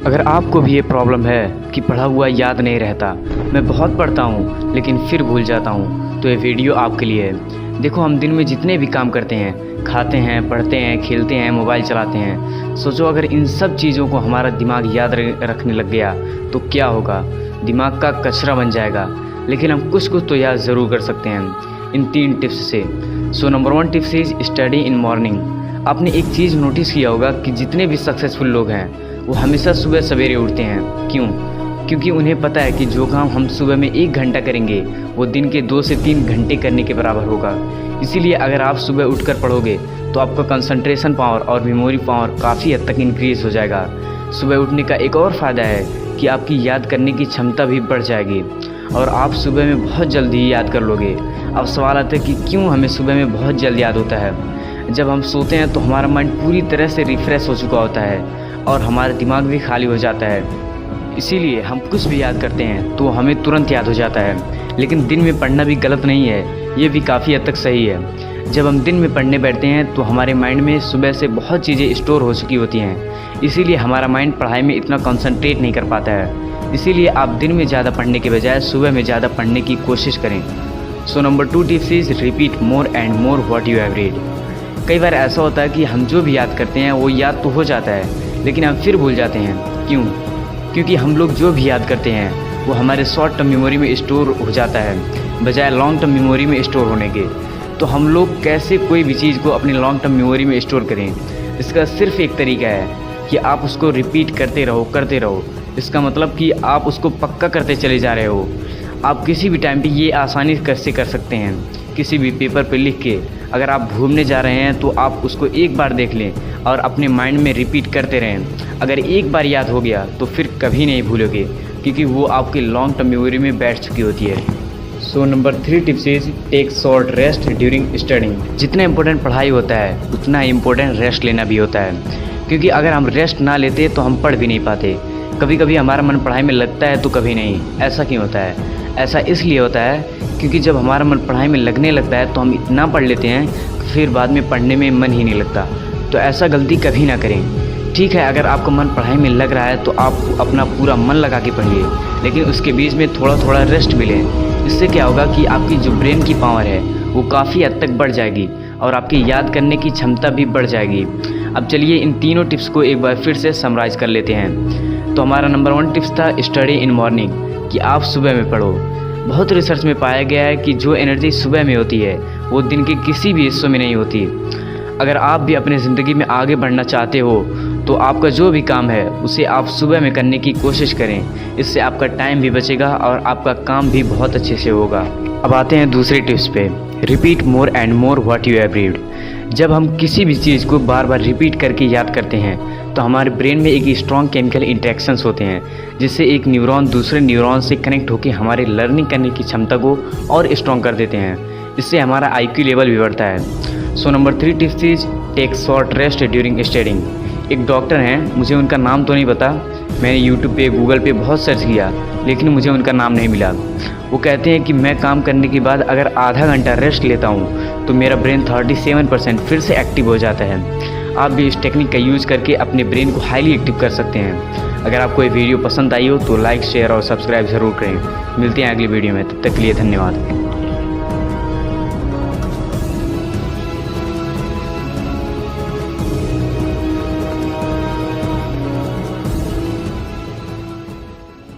अगर आपको भी ये प्रॉब्लम है कि पढ़ा हुआ याद नहीं रहता, मैं बहुत पढ़ता हूँ लेकिन फिर भूल जाता हूँ, तो ये वीडियो आपके लिए है। देखो, हम दिन में जितने भी काम करते हैं, खाते हैं, पढ़ते हैं, खेलते हैं, मोबाइल चलाते हैं, सोचो अगर इन सब चीज़ों को हमारा दिमाग याद रखने लग गया तो क्या होगा। दिमाग का कचरा बन जाएगा। लेकिन हम कुछ कुछ तो याद ज़रूर कर सकते हैं इन 3 टिप्स से। So number 1 tips is study in morning. आपने एक चीज़ नोटिस किया होगा कि जितने भी सक्सेसफुल लोग हैं वो हमेशा सुबह सवेरे उठते हैं। क्यों? क्योंकि उन्हें पता है कि जो काम हम सुबह में 1 घंटा करेंगे वो दिन के 2 से 3 घंटे करने के बराबर होगा। इसीलिए अगर आप सुबह उठकर पढ़ोगे तो आपका कंसंट्रेशन पावर और मेमोरी पावर काफ़ी हद तक इंक्रीज़ हो जाएगा। सुबह उठने का एक और फ़ायदा है कि आपकी याद करने की क्षमता भी बढ़ जाएगी और आप सुबह में बहुत जल्दी याद कर लोगे। अब सवाल आता है कि क्यों हमें सुबह में बहुत जल्द याद होता है। जब हम सोते हैं तो हमारा माइंड पूरी तरह से रिफ़्रेश हो चुका होता है और हमारा दिमाग भी खाली हो जाता है। इसीलिए हम कुछ भी याद करते हैं तो हमें तुरंत याद हो जाता है। लेकिन दिन में पढ़ना भी गलत नहीं है, ये भी काफ़ी हद तक सही है। जब हम दिन में पढ़ने बैठते हैं तो हमारे माइंड में सुबह से बहुत चीज़ें स्टोर हो चुकी होती हैं, इसीलिए हमारा माइंड पढ़ाई में इतना कंसंट्रेट नहीं कर पाता है। इसीलिए आप दिन में ज़्यादा पढ़ने के बजाय सुबह में ज़्यादा पढ़ने की कोशिश करें। So number 2 tips is repeat more and more what you have read. कई बार ऐसा होता है कि हम जो भी याद करते हैं वो याद तो हो जाता है लेकिन हम फिर भूल जाते हैं। क्यों? क्योंकि हम लोग जो भी याद करते हैं वो हमारे शॉर्ट टर्म मेमोरी में स्टोर हो जाता है बजाय लॉन्ग टर्म मेमोरी में स्टोर होने के। तो हम लोग कैसे कोई भी चीज़ को अपनी लॉन्ग टर्म मेमोरी में स्टोर करें? इसका सिर्फ एक तरीका है कि आप उसको रिपीट करते रहो। इसका मतलब कि आप उसको पक्का करते चले जा रहे हो। आप किसी भी टाइम पे ये आसानी से कर सकते हैं। किसी भी पेपर पे लिख के अगर आप घूमने जा रहे हैं तो आप उसको एक बार देख लें और अपने माइंड में रिपीट करते रहें। अगर एक बार याद हो गया तो फिर कभी नहीं भूलोगे, क्योंकि वो आपकी लॉन्ग टर्म मेमोरी में बैठ चुकी होती है। So number 3 tips is take short rest during studying. जितना इम्पोर्टेंट पढ़ाई होता है उतना इम्पोर्टेंट रेस्ट लेना भी होता है, क्योंकि अगर हम रेस्ट ना लेते तो हम पढ़ भी नहीं पाते। कभी कभी हमारा मन पढ़ाई में लगता है तो कभी नहीं। ऐसा क्यों होता है? ऐसा इसलिए होता है क्योंकि जब हमारा मन पढ़ाई में लगने लगता है तो हम इतना पढ़ लेते हैं कि फिर बाद में पढ़ने में मन ही नहीं लगता। तो ऐसा गलती कभी ना करें। ठीक है, अगर आपका मन पढ़ाई में लग रहा है तो आप अपना पूरा मन लगा के पढ़िए, लेकिन उसके बीच में थोड़ा थोड़ा रेस्ट भी लें। इससे क्या होगा कि आपकी जो ब्रेन की पावर है वो काफ़ी हद तक बढ़ जाएगी और आपकी याद करने की क्षमता भी बढ़ जाएगी। अब चलिए इन तीनों टिप्स को एक बार फिर से समराइज़ कर लेते हैं। तो हमारा नंबर 1 टिप्स था स्टडी इन मॉर्निंग, कि आप सुबह में पढ़ो। बहुत रिसर्च में पाया गया है कि जो एनर्जी सुबह में होती है वो दिन के किसी भी हिस्सों में नहीं होती। अगर आप भी अपनी ज़िंदगी में आगे बढ़ना चाहते हो तो आपका जो भी काम है उसे आप सुबह में करने की कोशिश करें। इससे आपका टाइम भी बचेगा और आपका काम भी बहुत अच्छे से होगा। अब आते हैं दूसरे टिप्स पे, repeat more and more what you have read. जब हम किसी भी चीज़ को बार बार रिपीट करके याद करते हैं तो हमारे ब्रेन में एक स्ट्रॉन्ग केमिकल इंटरेक्शंस होते हैं, जिससे एक न्यूरॉन दूसरे न्यूरॉन से कनेक्ट होकर हमारे लर्निंग करने की क्षमता को और स्ट्रॉन्ग कर देते हैं। इससे हमारा IQ लेवल भी बढ़ता है। So number 3 tips is take short rest during studying. एक डॉक्टर हैं, मुझे उनका नाम तो नहीं पता, मैंने यूट्यूब पे गूगल पे बहुत सर्च किया लेकिन मुझे उनका नाम नहीं मिला। वो कहते हैं कि मैं काम करने के बाद अगर आधा घंटा रेस्ट लेता हूँ तो मेरा ब्रेन 37% फिर से एक्टिव हो जाता है। आप भी इस टेक्निक का यूज़ करके अपने ब्रेन को हाईली एक्टिव कर सकते हैं। अगर आपको ये वीडियो पसंद आई हो तो लाइक, शेयर और सब्सक्राइब ज़रूर करें। मिलते हैं अगली वीडियो में, तब तक के लिए धन्यवाद।